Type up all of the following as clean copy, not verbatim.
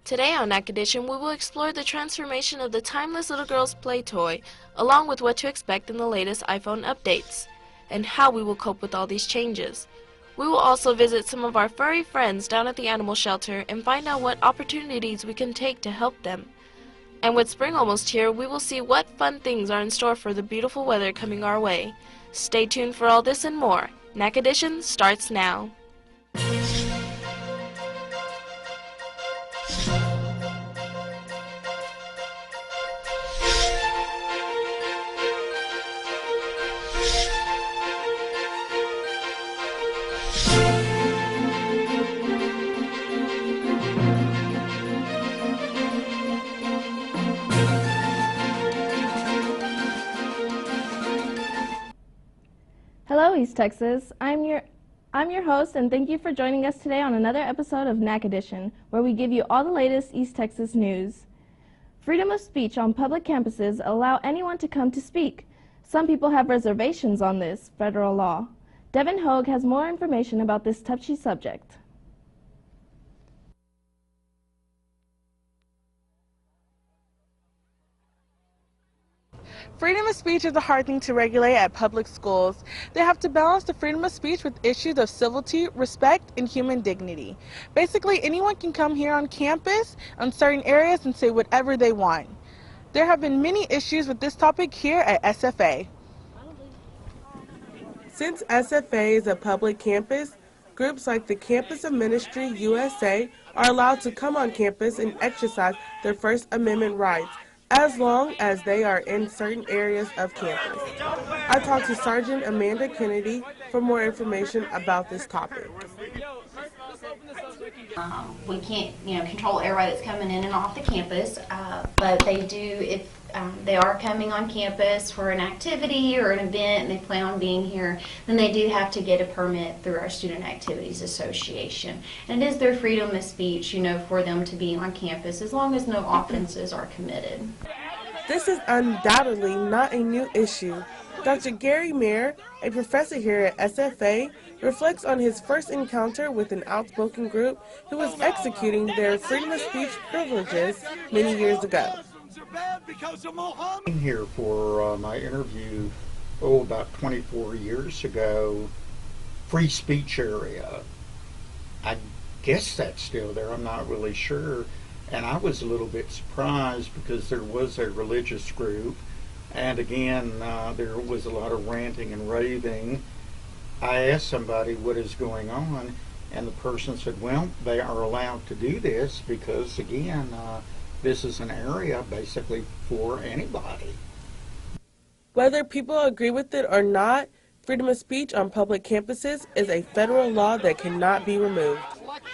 Today on Nac Edition, we will explore the transformation of the timeless little girl's play toy, along with what to expect in the latest iPhone updates, and how we will cope with all these changes. We will also visit some of our furry friends down at the animal shelter and find out what opportunities we can take to help them. And with spring almost here, we will see what fun things are in store for the beautiful weather coming our way. Stay tuned for all this and more. Nac Edition starts now. Hello, East Texas. I'm your host, and thank you for joining us today on another episode of Nac Edition, where we give you all the latest East Texas news. Freedom of speech on public campuses allow anyone to come to speak. Some people have reservations on this federal law. Devin Hogue has more information about this touchy subject. Freedom of speech is a hard thing to regulate at public schools. They have to balance the freedom of speech with issues of civility, respect, and human dignity. Basically, anyone can come here on campus on certain areas and say whatever they want. There have been many issues with this topic here at SFA. Since SFA is a public campus, groups like the Campus of Ministry USA are allowed to come on campus and exercise their First Amendment rights, as long as they are in certain areas of campus. I talked to Sergeant Amanda Kennedy for more information about this topic. We can't, control everybody that's coming in and off the campus, but they do, if they are coming on campus for an activity or an event and they plan on being here, then they do have to get a permit through our Student Activities Association. And it is their freedom of speech, for them to be on campus as long as no offenses are committed. This is undoubtedly not a new issue. Dr. Gary Mayer, a professor here at SFA, reflects on his first encounter with an outspoken group who was executing their freedom of speech privileges many years ago. I came here for my interview, about 24 years ago, free speech area. I guess that's still there, I'm not really sure. And I was a little bit surprised because there was a religious group, and again, there was a lot of ranting and raving. I asked somebody what is going on, and the person said, well, they are allowed to do this because, again, this is an area basically for anybody. Whether people agree with it or not, freedom of speech on public campuses is a federal law that cannot be removed.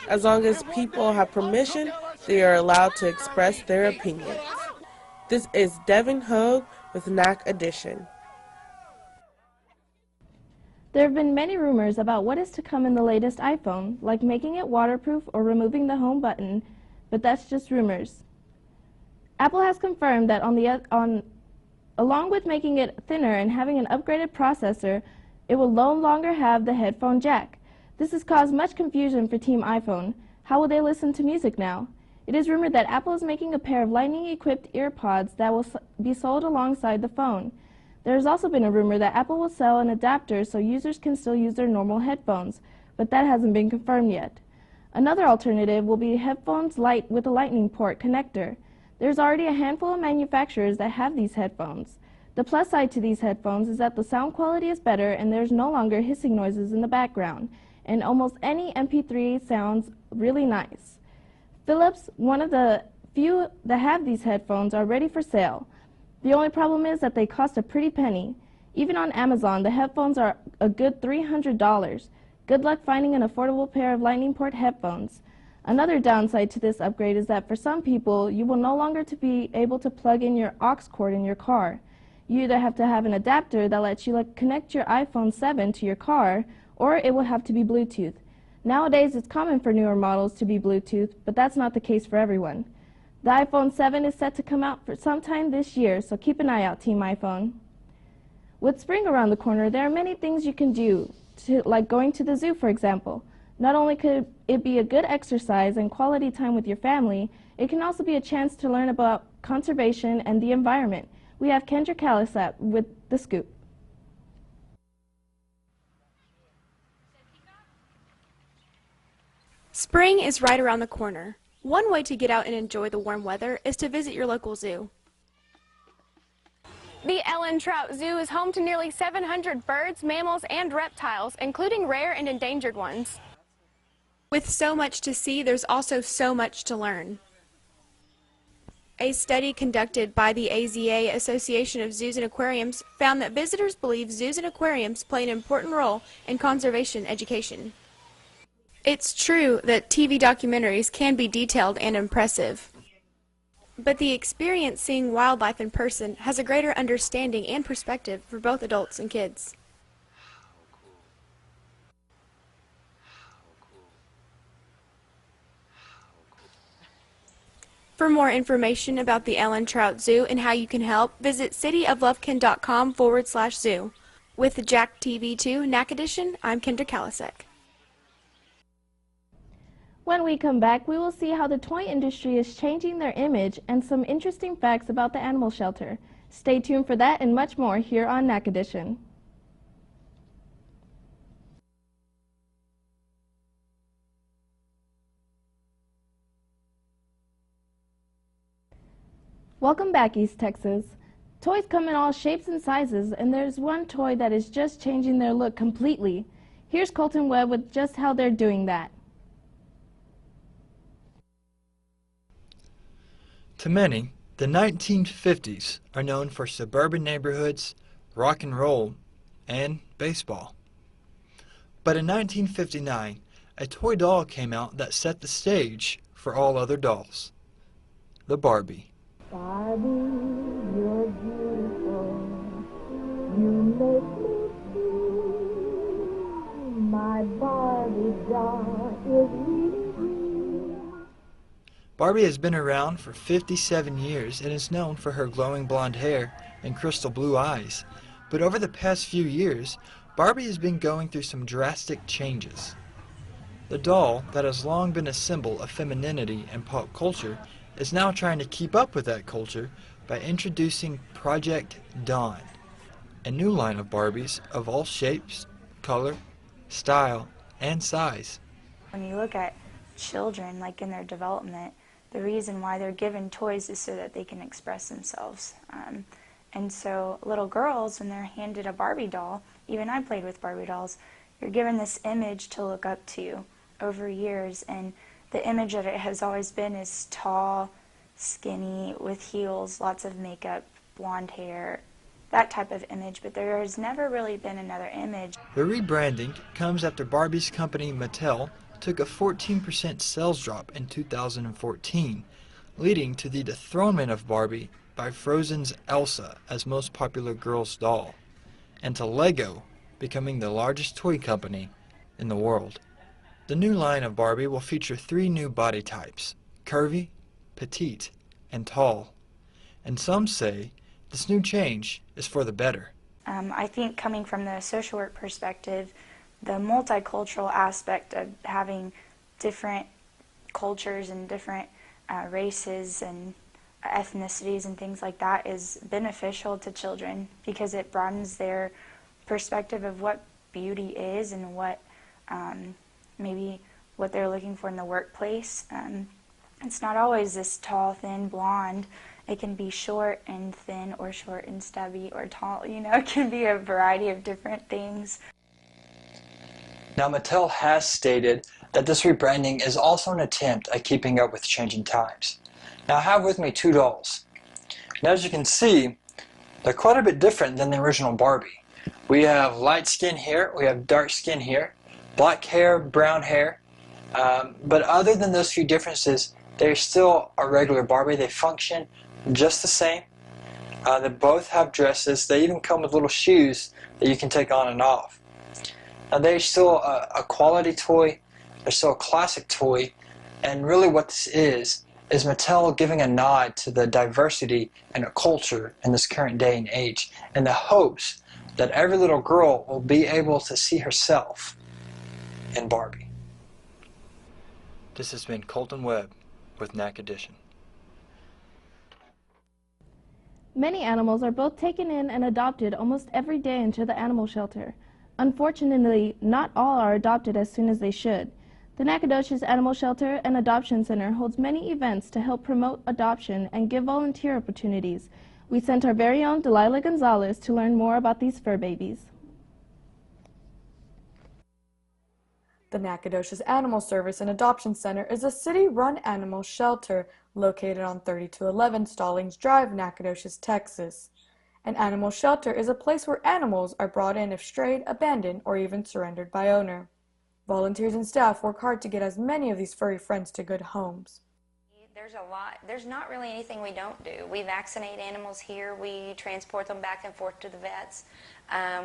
As long as people have permission, they are allowed to express their opinions. This is Devin Hogue with Nac Edition. There have been many rumors about what is to come in the latest iPhone, like making it waterproof or removing the home button, but that's just rumors. Apple has confirmed that along with making it thinner and having an upgraded processor, it will no longer have the headphone jack. This has caused much confusion for Team iPhone. How will they listen to music now? It is rumored that Apple is making a pair of lightning-equipped earpods that will be sold alongside the phone. There has also been a rumor that Apple will sell an adapter so users can still use their normal headphones, but that hasn't been confirmed yet. Another alternative will be headphones light with a lightning port connector. There's already a handful of manufacturers that have these headphones. The plus side to these headphones is that the sound quality is better and there's no longer hissing noises in the background, and almost any MP3 sounds really nice. Philips, one of the few that have these headphones, are ready for sale. The only problem is that they cost a pretty penny. Even on Amazon, the headphones are a good $300. Good luck finding an affordable pair of lightning port headphones. Another downside to this upgrade is that for some people, you will no longer be able to plug in your aux cord in your car. You either have to have an adapter that lets you connect your iPhone 7 to your car, or it will have to be Bluetooth. Nowadays, it's common for newer models to be Bluetooth, but that's not the case for everyone. The iPhone 7 is set to come out for sometime this year, so keep an eye out, Team iPhone. With spring around the corner, there are many things you can do, like going to the zoo, for example. Not only could it be a good exercise and quality time with your family, it can also be a chance to learn about conservation and the environment. We have Kendra Kalasat with The Scoop. Spring is right around the corner. One way to get out and enjoy the warm weather is to visit your local zoo. The Ellen Trout Zoo is home to nearly 700 birds, mammals, and reptiles, including rare and endangered ones. With so much to see, there's also so much to learn. A study conducted by the AZA, Association of Zoos and Aquariums, found that visitors believe zoos and aquariums play an important role in conservation education. It's true that TV documentaries can be detailed and impressive, but the experience seeing wildlife in person has a greater understanding and perspective for both adults and kids. For more information about the Ellen Trout Zoo and how you can help, visit cityoflovekin.com/zoo. With the Jack TV2 Nac Edition, I'm Kendra Kalasek. When we come back, we will see how the toy industry is changing their image and some interesting facts about the animal shelter. Stay tuned for that and much more here on Nac Edition. Welcome back, East Texas. Toys come in all shapes and sizes, and there's one toy that is just changing their look completely. Here's Colton Webb with just how they're doing that. To many, the 1950s are known for suburban neighborhoods, rock and roll, and baseball. But in 1959, a toy doll came out that set the stage for all other dolls. The Barbie. Barbie, you're beautiful. You make me feel my Barbie doll is really. Barbie has been around for 57 years and is known for her glowing blonde hair and crystal blue eyes. But over the past few years, Barbie has been going through some drastic changes. The doll that has long been a symbol of femininity and pop culture is now trying to keep up with that culture by introducing Project Dawn, a new line of Barbies of all shapes, color, style, and size. When you look at children, like in their development, the reason why they're given toys is so that they can express themselves. And so little girls, when they're handed a Barbie doll, even I played with Barbie dolls, you're given this image to look up to over years, and the image that it has always been is tall, skinny, with heels, lots of makeup, blonde hair, that type of image, but there has never really been another image. The rebranding comes after Barbie's company Mattel took a 14% sales drop in 2014, leading to the dethronement of Barbie by Frozen's Elsa as most popular girls' doll, and to Lego becoming the largest toy company in the world. The new line of Barbie will feature 3 new body types: curvy, petite, and tall. And some say this new change is for the better. I think coming from the social work perspective, the multicultural aspect of having different cultures and different races and ethnicities and things like that is beneficial to children because it broadens their perspective of what beauty is and what maybe what they're looking for in the workplace. It's not always this tall, thin, blonde. It can be short and thin, or short and stubby, or tall. You know, it can be a variety of different things. Now, Mattel has stated that this rebranding is also an attempt at keeping up with changing times. Now, I have with me 2 dolls. And as you can see, they're quite a bit different than the original Barbie. We have light skin here, we have dark skin here, black hair, brown hair. But other than those few differences, they're still a regular Barbie. They function just the same. They both have dresses. They even come with little shoes that you can take on and off. Now, they're still a quality toy. They're still a classic toy. And really what this is Mattel giving a nod to the diversity and a culture in this current day and age, in the hopes that every little girl will be able to see herself in Barbie. This has been Colton Webb with Nac Edition. Many animals are both taken in and adopted almost every day into the animal shelter. Unfortunately, not all are adopted as soon as they should. The Nacogdoches Animal Shelter and Adoption Center holds many events to help promote adoption and give volunteer opportunities. We sent our very own Delilah Gonzalez to learn more about these fur babies. The Nacogdoches Animal Service and Adoption Center is a city-run animal shelter located on 3211 Stallings Drive, Nacogdoches, Texas. An animal shelter is a place where animals are brought in if strayed, abandoned, or even surrendered by owner. Volunteers and staff work hard to get as many of these furry friends to good homes. There's not really anything we don't do. We vaccinate animals here. We transport them back and forth to the vets.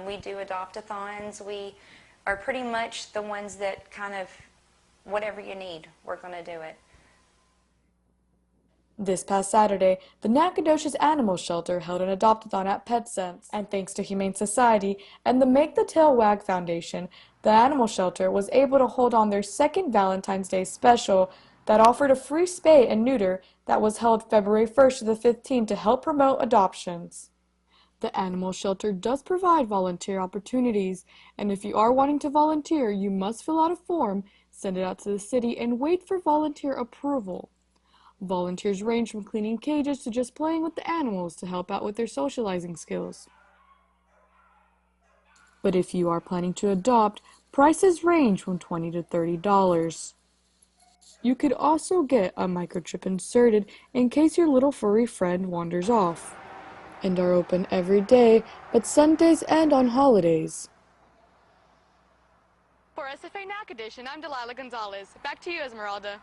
We do adopt-a-thons. We are pretty much the ones that kind of, whatever you need, we're going to do it. This past Saturday, the Nacogdoches Animal Shelter held an adopt-a-thon at PetSense, and thanks to Humane Society and the Make the Tail Wag Foundation, the animal shelter was able to hold on their second Valentine's Day special that offered a free spay and neuter that was held February 1st to the 15th to help promote adoptions. The animal shelter does provide volunteer opportunities, and if you are wanting to volunteer, you must fill out a form, send it out to the city, and wait for volunteer approval. Volunteers range from cleaning cages to just playing with the animals to help out with their socializing skills. But if you are planning to adopt, prices range from $20 to $30. You could also get a microchip inserted in case your little furry friend wanders off, and are open every day, but Sundays and on holidays. For SFA Nac Edition, I'm Delilah Gonzalez. Back to you, Esmeralda.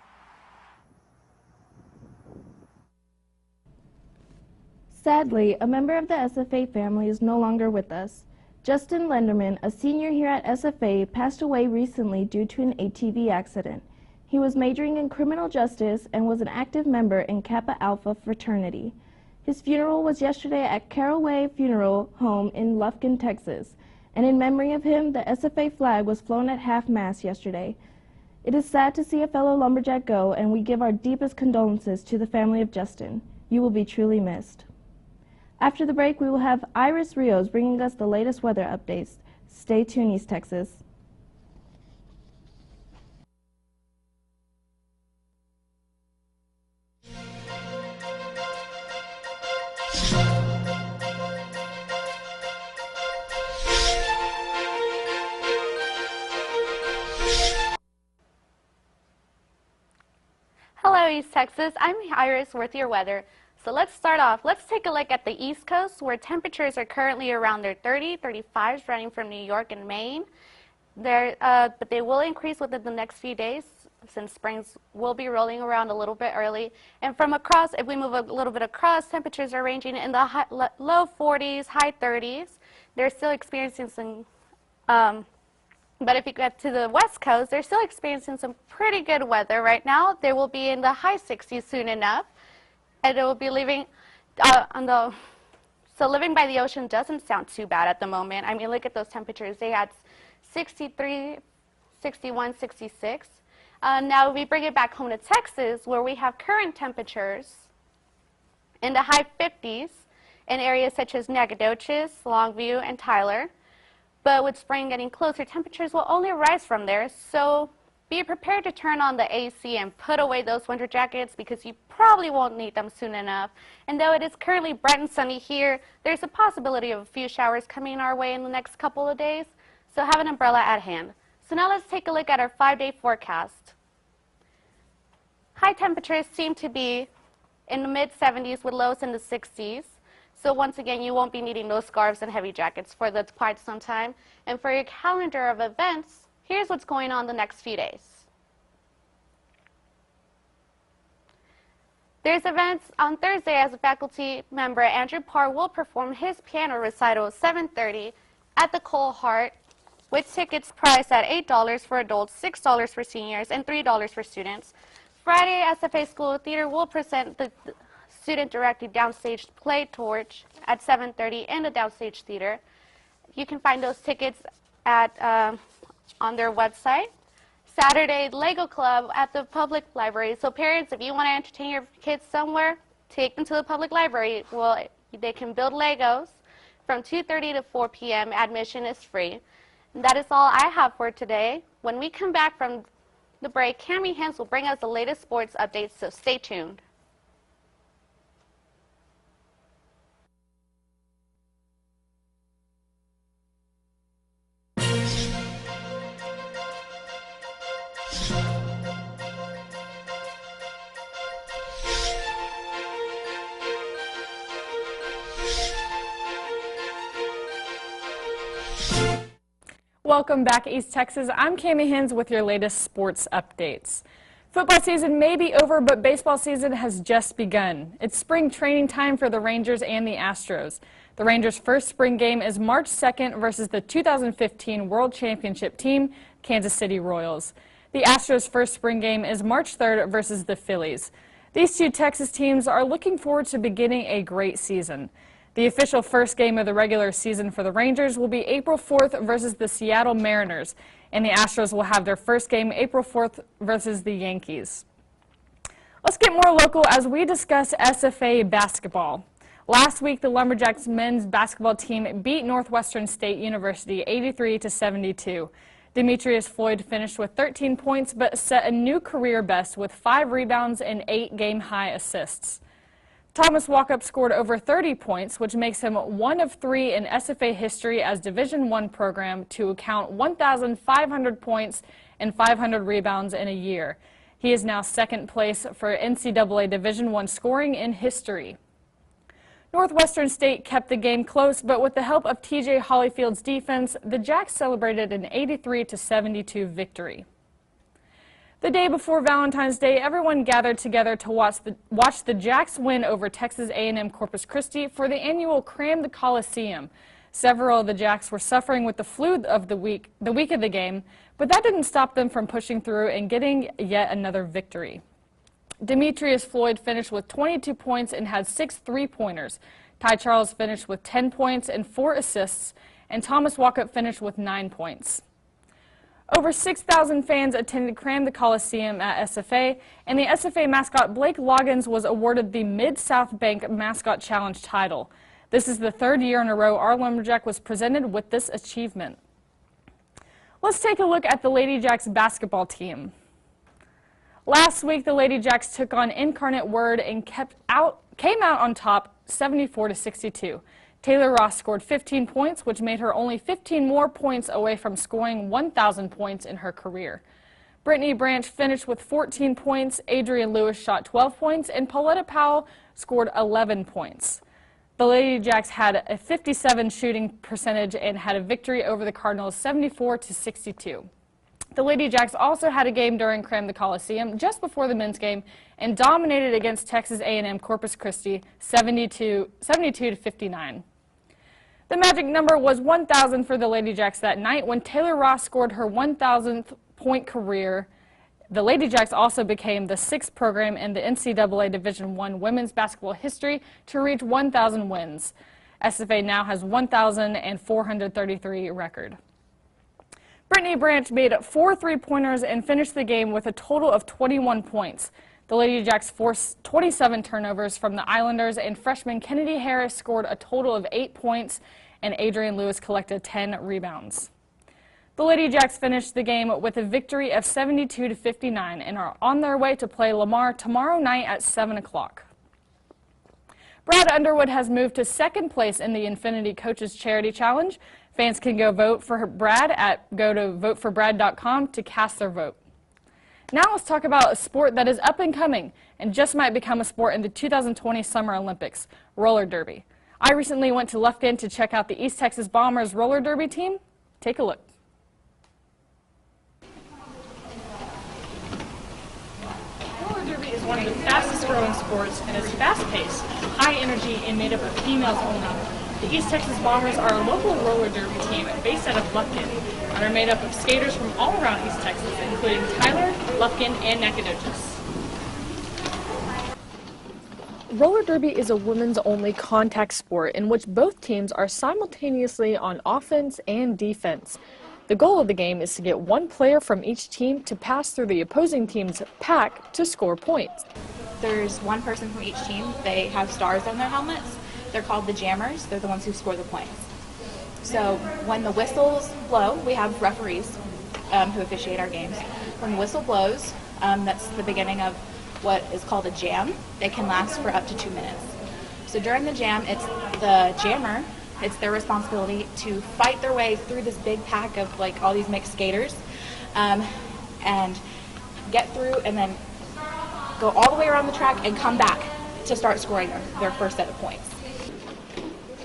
Sadly, a member of the SFA family is no longer with us. Justin Lenderman, a senior here at SFA, passed away recently due to an ATV accident. He was majoring in criminal justice and was an active member in Kappa Alpha fraternity. His funeral was yesterday at Carraway Funeral Home in Lufkin, Texas, and in memory of him, the SFA flag was flown at half-mast yesterday. It is sad to see a fellow lumberjack go, and we give our deepest condolences to the family of Justin. You will be truly missed. After the break, we will have Iris Rios bringing us the latest weather updates. Stay tuned, East Texas. Hello, East Texas. I'm Iris with your weather. So let's start off. Let's take a look at the East Coast, where temperatures are currently around their 35s, running from New York and Maine. But they will increase within the next few days, since springs will be rolling around a little bit early. And from across, if we move a little bit across, temperatures are ranging in the low 40s, high 30s. They're still experiencing some, but if you get to the West Coast, they're still experiencing some pretty good weather right now. They will be in the high 60s soon enough. And it will be living so living by the ocean doesn't sound too bad at the moment. I mean, look at those temperatures. They had 63, 61, 66. Now we bring it back home to Texas, where we have current temperatures in the high 50s in areas such as Nacogdoches, Longview, and Tyler. But with spring getting closer, temperatures will only rise from there. So be prepared to turn on the AC and put away those winter jackets, because you probably won't need them soon enough. And though it is currently bright and sunny here, there's a possibility of a few showers coming our way in the next couple of days, so have an umbrella at hand. So now let's take a look at our 5-day forecast. High temperatures seem to be in the mid-70s with lows in the 60s. So once again, you won't be needing those scarves and heavy jackets for quite some time. And for your calendar of events, here's what's going on the next few days. There's events on Thursday. As a faculty member, Andrew Parr will perform his piano recital at 7:30 at the Cole Hart, with tickets priced at $8 for adults, $6 for seniors, and $3 for students. Friday, SFA School of Theater will present the student-directed downstage play Torch at 7:30 in the Downstage Theater. You can find those tickets at on their website. Saturday Lego Club at the public library. So parents, if you want to entertain your kids somewhere, take them to the public library. Well, they can build Legos from 2:30 to 4 p.m. Admission is free. And that is all I have for today. When we come back from the break, Cami Hens will bring us the latest sports updates, so stay tuned. Welcome back, East Texas. I'm Cami Hens with your latest sports updates. Football season may be over, but baseball season has just begun. It's spring training time for the Rangers and the Astros. The Rangers' first spring game is March 2nd versus the 2015 World Championship team, Kansas City Royals. The Astros' first spring game is March 3rd versus the Phillies. These two Texas teams are looking forward to beginning a great season. The official first game of the regular season for the Rangers will be April 4th versus the Seattle Mariners, and the Astros will have their first game April 4th versus the Yankees. Let's get more local as we discuss SFA basketball. Last week, the Lumberjacks men's basketball team beat Northwestern State University 83-72. Demetrius Floyd finished with 13 points but set a new career best with 5 rebounds and 8 game-high assists. Thomas Walkup scored over 30 points, which makes him one of 3 in SFA history as Division I program to count 1,500 points and 500 rebounds in a year. He is now second place for NCAA Division I scoring in history. Northwestern State kept the game close, but with the help of TJ Holyfield's defense, the Jacks celebrated an 83-72 victory. The day before Valentine's Day, everyone gathered together to watch the Jacks win over Texas A&M Corpus Christi for the annual Cram the Coliseum. Several of the Jacks were suffering with the flu of the week of the game, but that didn't stop them from pushing through and getting yet another victory. Demetrius Floyd finished with 22 points and had 6 three-pointers. Ty Charles finished with 10 points and 4 assists, and Thomas Walkup finished with 9 points. Over 6,000 fans attended Cram the Coliseum at SFA, and the SFA mascot Blake Loggins was awarded the Mid-South Bank Mascot Challenge title. This is the 3rd year in a row our Lumberjack was presented with this achievement. Let's take a look at the Lady Jacks basketball team. Last week, the Lady Jacks took on Incarnate Word and came out on top 74-62. Taylor Ross scored 15 points, which made her only 15 more points away from scoring 1,000 points in her career. Brittany Branch finished with 14 points, Adrian Lewis shot 12 points, and Pauletta Powell scored 11 points. The Lady Jacks had a 57 shooting percentage and had a victory over the Cardinals 74-62. The Lady Jacks also had a game during Cram the Coliseum just before the men's game and dominated against Texas A&M Corpus Christi 72-59. The magic number was 1,000 for the Lady Jacks that night when Taylor Ross scored her 1,000th point career. The Lady Jacks also became the 6th program in the NCAA Division I women's basketball history to reach 1,000 wins. SFA now has 1,433 record. Brittany Branch made 4 three-pointers and finished the game with a total of 21 points. The Lady Jacks forced 27 turnovers from the Islanders, and freshman Kennedy Harris scored a total of 8 points, and Adrian Lewis collected 10 rebounds. The Lady Jacks finished the game with a victory of 72-59 and are on their way to play Lamar tomorrow night at 7 o'clock. Brad Underwood has moved to 2nd place in the Infinity Coaches Charity Challenge. Fans can go vote for Brad go to voteforbrad.com to cast their vote. Now let's talk about a sport that is up and coming and just might become a sport in the 2020 Summer Olympics, roller derby. I recently went to Lufkin to check out the East Texas Bombers roller derby team. Take a look. Roller derby is one of the fastest growing sports and is fast-paced, high energy, and made up of females only. The East Texas Bombers are a local roller derby team based out of Lufkin and are made up of skaters from all around East Texas, including Tyler, Lufkin, and Nac Edition. Roller derby is a women's only contact sport in which both teams are simultaneously on offense and defense. The goal of the game is to get one player from each team to pass through the opposing team's pack to score points. There's one person from each team. They have stars on their helmets. They're called the jammers. They're the ones who score the points. So when the whistles blow, we have referees who officiate our games. When the whistle blows, that's the beginning of what is called a jam. They can last for up to 2 minutes. So during the jam, it's the jammer, it's their responsibility to fight their way through this big pack of like all these mixed skaters and get through and then go all the way around the track and come back to start scoring their first set of points.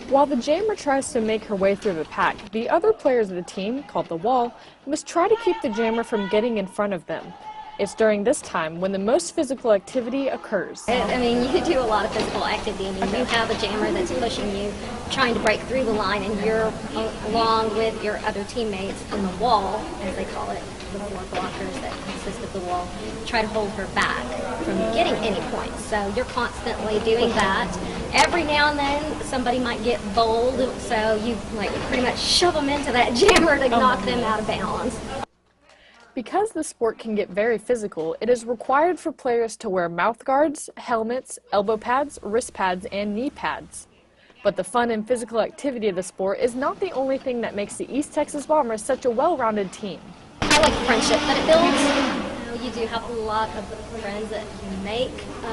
While the jammer tries to make her way through the pack, the other players of the team, called the wall, must try to keep the jammer from getting in front of them. It's during this time when the most physical activity occurs. I mean, you do a lot of physical activity. I mean, you have a jammer that's pushing you, trying to break through the line, and you're along with your other teammates in the wall, as they call it, the four blockers that consist of the wall, try to hold her back from getting any points. So you're constantly doing that. Every now and then, somebody might get bold, so you like pretty much shove them into that jammer to knock them out of bounds. Because the sport can get very physical, it is required for players to wear mouth guards, helmets, elbow pads, wrist pads, and knee pads. But the fun and physical activity of the sport is not the only thing that makes the East Texas Bombers such a well-rounded team. I like the friendship that it builds. You do have a lot of friends that you make.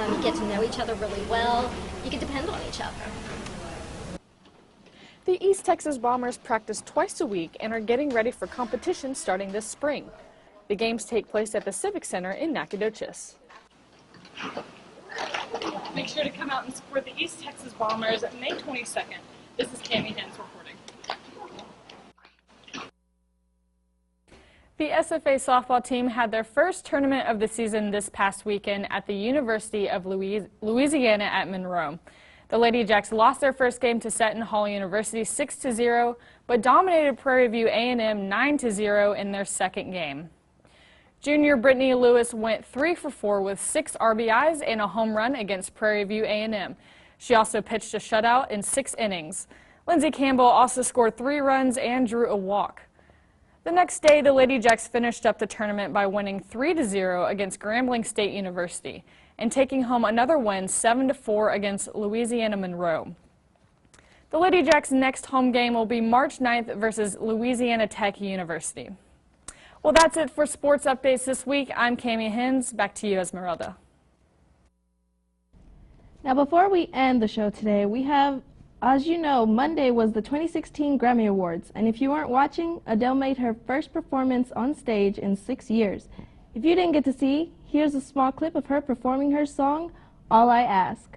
You get to know each other really well. You can depend on each other. The East Texas Bombers practice twice a week and are getting ready for competition starting this spring. The games take place at the Civic Center in Nacogdoches. Make sure to come out and support the East Texas Bombers May 22nd. This is Cami Hens reporting. The SFA softball team had their first tournament of the season this past weekend at the University of Louisiana at Monroe. The Lady Jacks lost their first game to Seton Hall University 6-0, but dominated Prairie View A&M 9-0 in their second game. Junior Brittany Lewis went 3 for 4 with 6 RBIs and a home run against Prairie View A&M. She also pitched a shutout in 6 innings. Lindsey Campbell also scored 3 runs and drew a walk. The next day, the Lady Jacks finished up the tournament by winning 3-0 against Grambling State University and taking home another win 7-4 against Louisiana Monroe. The Lady Jacks' next home game will be March 9th versus Louisiana Tech University. Well, that's it for sports updates this week. I'm Cami Hens. Back to you, Esmeralda. Now, before we end the show today, we have, as you know, Monday was the 2016 Grammy Awards, and if you weren't watching, Adele made her first performance on stage in 6 years. If you didn't get to see, here's a small clip of her performing her song, All I Ask.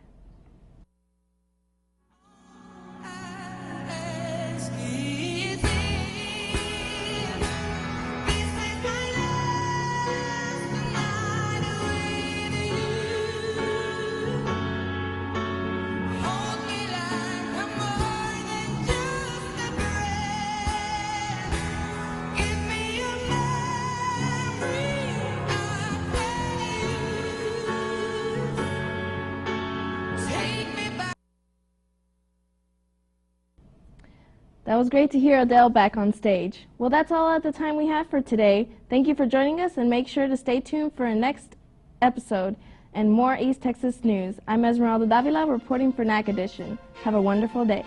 That was great to hear Adele back on stage. Well, that's all at the time we have for today. Thank you for joining us, and make sure to stay tuned for our next episode and more East Texas news. I'm Esmeralda Davila reporting for Nac Edition. Have a wonderful day.